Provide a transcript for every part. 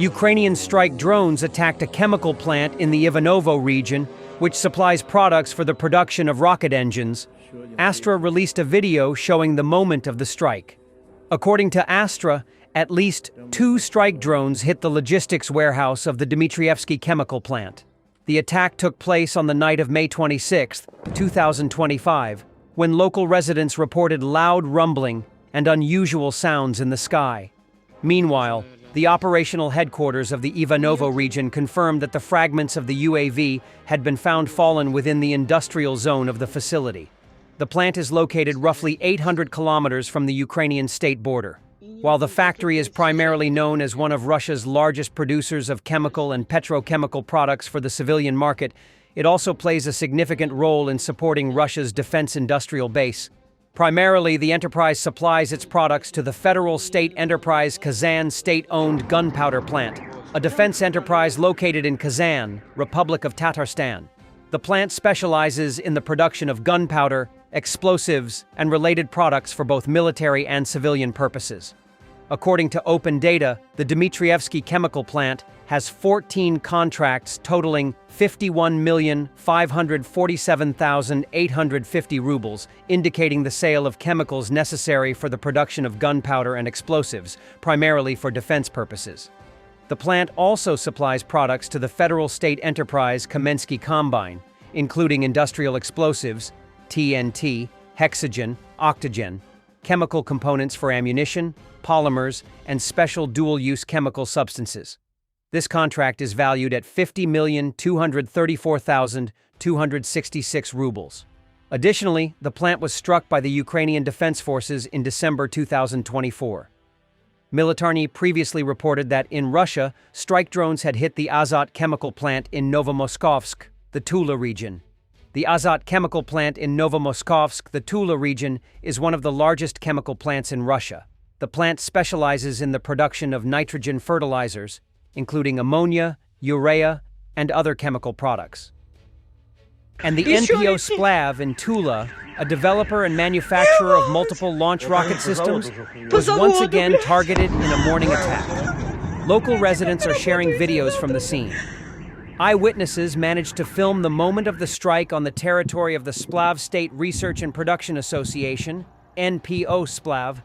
Ukrainian strike drones attacked a chemical plant in the Ivanovo region, which supplies products for the production of rocket engines. Astra released a video showing the moment of the strike. According to Astra, at least 2 strike drones hit the logistics warehouse of the Dmitrievsky chemical plant. The attack took place on the night of May 26, 2025, when local residents reported loud rumbling and unusual sounds in the sky. Meanwhile, the operational headquarters of the Ivanovo region confirmed that the fragments of the UAV had been found fallen within the industrial zone of the facility. The plant is located roughly 800 kilometers from the Ukrainian state border. While the factory is primarily known as one of Russia's largest producers of chemical and petrochemical products for the civilian market, it also plays a significant role in supporting Russia's defense industrial base. Primarily, the enterprise supplies its products to the federal state enterprise Kazan state-owned gunpowder plant, a defense enterprise located in Kazan, Republic of Tatarstan. The plant specializes in the production of gunpowder, explosives, and related products for both military and civilian purposes. According to open data, the Dmitrievsky chemical plant has 14 contracts totaling 51,547,850 rubles, indicating the sale of chemicals necessary for the production of gunpowder and explosives, primarily for defense purposes. The plant also supplies products to the federal state enterprise Kamensky Combine, including industrial explosives, TNT, hexogen, octogen, chemical components for ammunition, polymers, and special dual-use chemical substances. This contract is valued at 50,234,266 rubles. Additionally, the plant was struck by the Ukrainian Defense Forces in December 2024. Militarny previously reported that in Russia, strike drones had hit the Azot chemical plant in Novomoskovsk, the Tula region. The Azot chemical plant in Novomoskovsk, the Tula region, is one of the largest chemical plants in Russia. The plant specializes in the production of nitrogen fertilizers, including ammonia, urea, and other chemical products. And the NPO Splav in Tula, a developer and manufacturer of multiple launch rocket systems, was once again targeted in a morning attack. Local residents are sharing videos from the scene. Eyewitnesses managed to film the moment of the strike on the territory of the Splav State Research and Production Association, NPO Splav,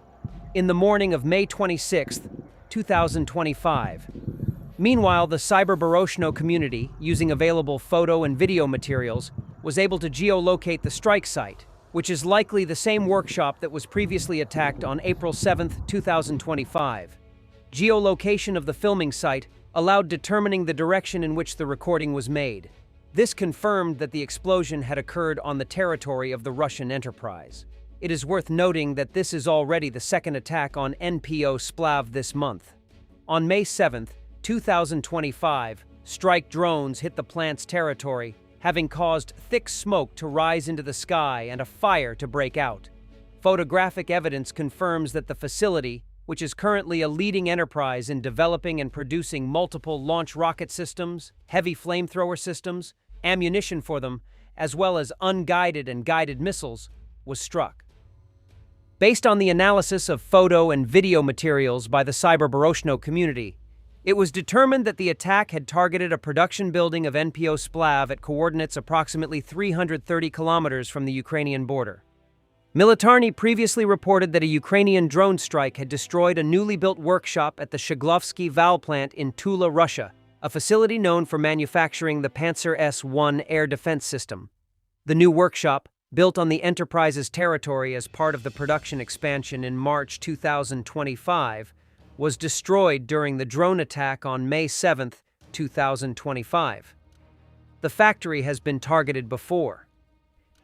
in the morning of May 26, 2025. Meanwhile, the Cyber-Baroshno community, using available photo and video materials, was able to geolocate the strike site, which is likely the same workshop that was previously attacked on April 7, 2025. Geolocation of the filming site allowed determining the direction in which the recording was made. This confirmed that the explosion had occurred on the territory of the Russian enterprise. It is worth noting that this is already the second attack on NPO Splav this month. On May 7, 2025, strike drones hit the plant's territory, having caused thick smoke to rise into the sky and a fire to break out. Photographic evidence confirms that the facility, which is currently a leading enterprise in developing and producing multiple launch rocket systems, heavy flamethrower systems, ammunition for them, as well as unguided and guided missiles, was struck. Based on the analysis of photo and video materials by the Cyber-Baroshno community, it was determined that the attack had targeted a production building of NPO Splav at coordinates approximately 330 kilometers from the Ukrainian border. Militarny previously reported that a Ukrainian drone strike had destroyed a newly built workshop at the Shklovsky Val plant in Tula, Russia, a facility known for manufacturing the Pantsir-S air defense system. The new workshop, built on the enterprise's territory as part of the production expansion in March 2025, was destroyed during the drone attack on May 7, 2025. The factory has been targeted before.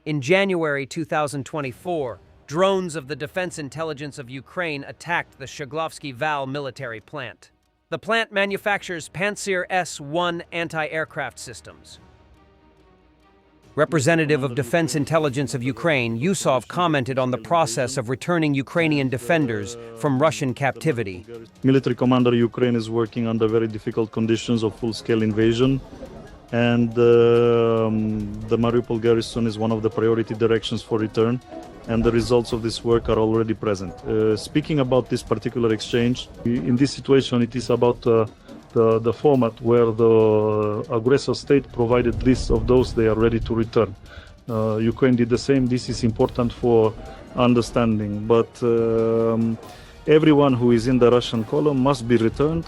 In January 2024, drones of the Defense Intelligence of Ukraine attacked the Shklovsky Val military plant. The plant manufactures Pantsir-S anti-aircraft systems. Representative of Defense Intelligence of Ukraine, Yusov commented on the process of returning Ukrainian defenders from Russian captivity. Military commander Ukraine is working under very difficult conditions of full-scale invasion, and the Mariupol garrison is one of the priority directions for return, and the results of this work are already present. Speaking about this particular exchange, in this situation it is about the format where the aggressor state provided lists of those they are ready to return. Ukraine did the same. This is important for understanding. But everyone who is in the Russian column must be returned.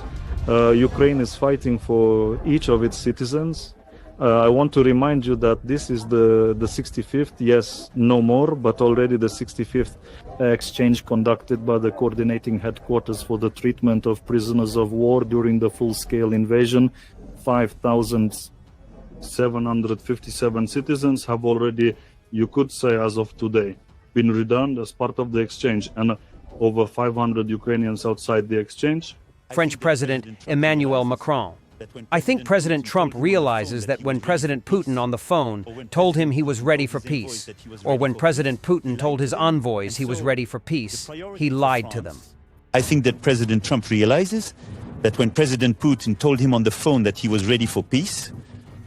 Ukraine is fighting for each of its citizens. I want to remind you that this is the 65th, yes, no more, but already the 65th exchange conducted by the coordinating headquarters for the treatment of prisoners of war during the full-scale invasion. 5,757 citizens have already, you could say as of today, been returned as part of the exchange, and over 500 Ukrainians outside the exchange. French President Emmanuel Macron. I think President Trump realizes that when President Putin on the phone told him he was ready for peace, or when President Putin told his envoys he was ready for peace, he lied to them. I think that President Trump realizes that when President Putin told him on the phone that he was ready for peace,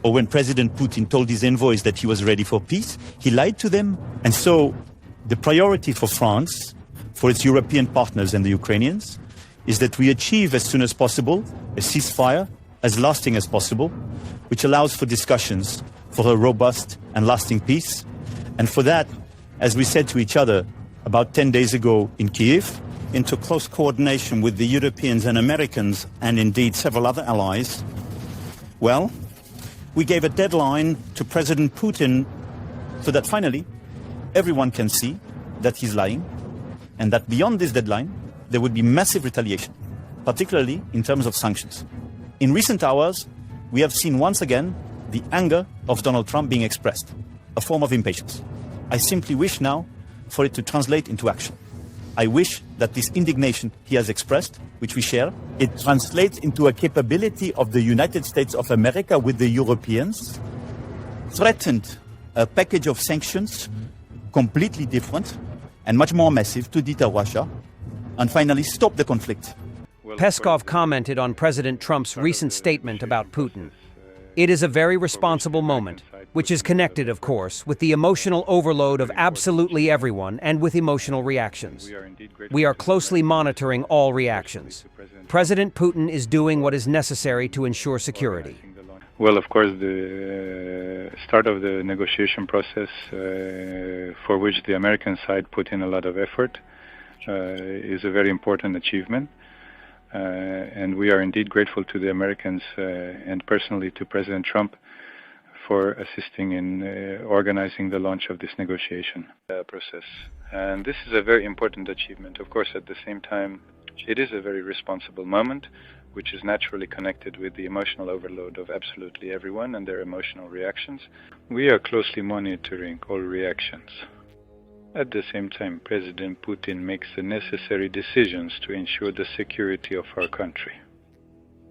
or when President Putin told his envoys that he was ready for peace, he lied to them. And so the priority for France, for its European partners and the Ukrainians, is that we achieve as soon as possible a ceasefire as lasting as possible, which allows for discussions for a robust and lasting peace. And for that, as we said to each other about 10 days ago in Kyiv, into close coordination with the Europeans and Americans, and indeed several other allies, well, we gave a deadline to President Putin so that finally everyone can see that he's lying, and that beyond this deadline, there would be massive retaliation, particularly in terms of sanctions. In recent hours, we have seen once again the anger of Donald Trump being expressed, a form of impatience. I simply wish now for it to translate into action. I wish that this indignation he has expressed, which we share, it translates into a capability of the United States of America with the Europeans, threatened a package of sanctions completely different and much more massive to deter Russia, and finally stop the conflict. Peskov commented on President Trump's recent statement about Putin. It is a very responsible moment, which is connected, of course, with the emotional overload of absolutely everyone and with emotional reactions. We are closely monitoring all reactions. President Putin is doing what is necessary to ensure security. Well, of course, the start of the negotiation process, for which the American side put in a lot of effort, is a very important achievement. And we are indeed grateful to the Americans and personally to President Trump for assisting in organizing the launch of this negotiation process. And this is a very important achievement. Of course, at the same time, it is a very responsible moment, which is naturally connected with the emotional overload of absolutely everyone and their emotional reactions. We are closely monitoring all reactions. At the same time, President Putin makes the necessary decisions to ensure the security of our country.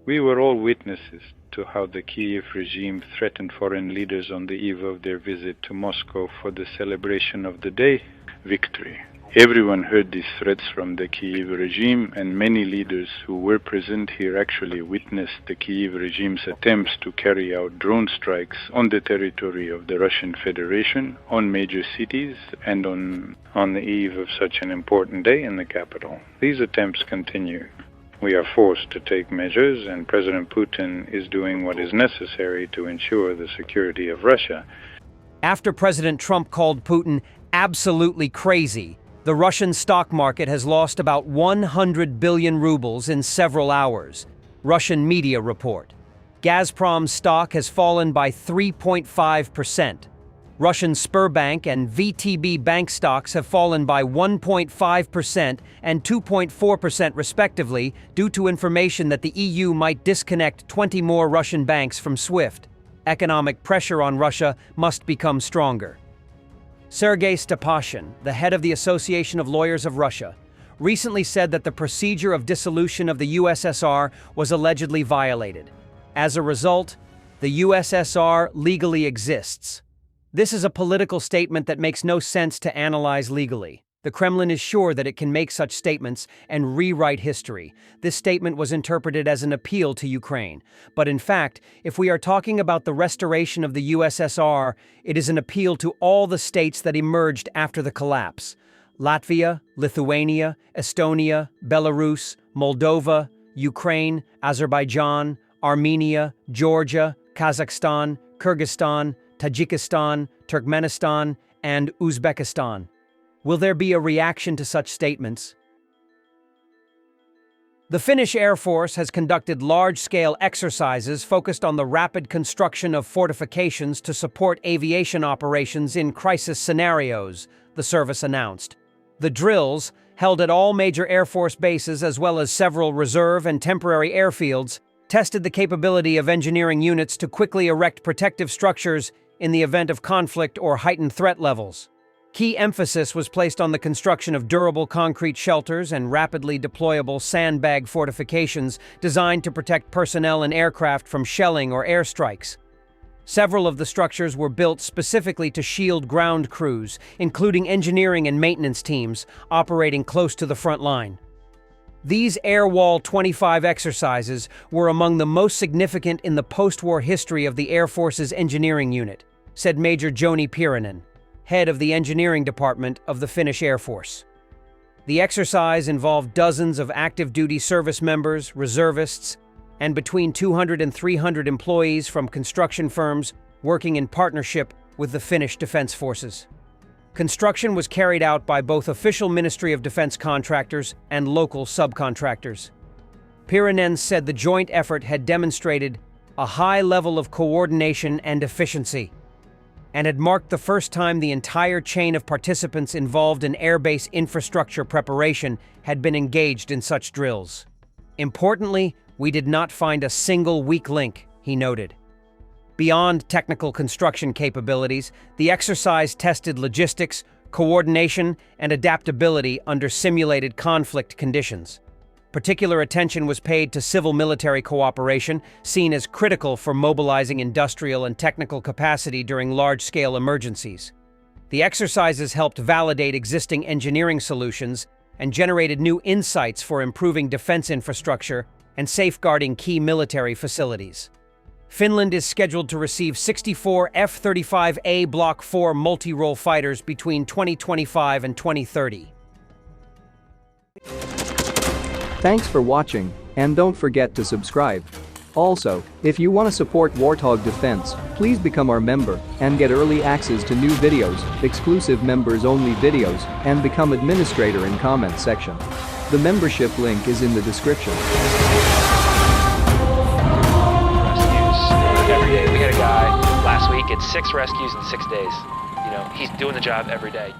We were all witnesses to how the Kyiv regime threatened foreign leaders on the eve of their visit to Moscow for the celebration of the day victory. Everyone heard these threats from the Kyiv regime, and many leaders who were present here actually witnessed the Kyiv regime's attempts to carry out drone strikes on the territory of the Russian Federation, on major cities, and on the eve of such an important day in the capital. These attempts continue. We are forced to take measures, and President Putin is doing what is necessary to ensure the security of Russia. After President Trump called Putin absolutely crazy, the Russian stock market has lost about 100 billion rubles in several hours, Russian media report. Gazprom's stock has fallen by 3.5%. Russian Sberbank and VTB bank stocks have fallen by 1.5% and 2.4% respectively due to information that the EU might disconnect 20 more Russian banks from SWIFT. Economic pressure on Russia must become stronger. Sergei Stepashin, the head of the Association of Lawyers of Russia, recently said that the procedure of dissolution of the USSR was allegedly violated. As a result, the USSR legally exists. This is a political statement that makes no sense to analyze legally. The Kremlin is sure that it can make such statements and rewrite history. This statement was interpreted as an appeal to Ukraine. But in fact, if we are talking about the restoration of the USSR, it is an appeal to all the states that emerged after the collapse. Latvia, Lithuania, Estonia, Belarus, Moldova, Ukraine, Azerbaijan, Armenia, Georgia, Kazakhstan, Kyrgyzstan, Tajikistan, Turkmenistan, and Uzbekistan. Will there be a reaction to such statements? The Finnish Air Force has conducted large-scale exercises focused on the rapid construction of fortifications to support aviation operations in crisis scenarios, the service announced. The drills, held at all major Air Force bases as well as several reserve and temporary airfields, tested the capability of engineering units to quickly erect protective structures in the event of conflict or heightened threat levels. Key emphasis was placed on the construction of durable concrete shelters and rapidly deployable sandbag fortifications designed to protect personnel and aircraft from shelling or airstrikes. Several of the structures were built specifically to shield ground crews, including engineering and maintenance teams operating close to the front line. These Air Wall 25 exercises were among the most significant in the post-war history of the Air Force's engineering unit, said Major Joni Pirinen, head of the engineering department of the Finnish Air Force. The exercise involved dozens of active duty service members, reservists, and between 200 and 300 employees from construction firms working in partnership with the Finnish Defense Forces. Construction was carried out by both official Ministry of Defense contractors and local subcontractors. Pirinen said the joint effort had demonstrated a high level of coordination and efficiency, and had marked the first time the entire chain of participants involved in airbase infrastructure preparation had been engaged in such drills. Importantly, we did not find a single weak link, he noted. Beyond technical construction capabilities, the exercise tested logistics, coordination, and adaptability under simulated conflict conditions. Particular attention was paid to civil-military cooperation, seen as critical for mobilizing industrial and technical capacity during large-scale emergencies. The exercises helped validate existing engineering solutions and generated new insights for improving defense infrastructure and safeguarding key military facilities. Finland is scheduled to receive 64 F-35A Block 4 multi-role fighters between 2025 and 2030. Thanks for watching, and don't forget to subscribe. Also, if you want to support Warthog Defense, please become our member and get early access to new videos, exclusive members-only videos, and become administrator in comment section. The membership link is in the description. Rescues every day. We had a guy last week, it's 6 rescues in 6 days. You know, he's doing the job every day.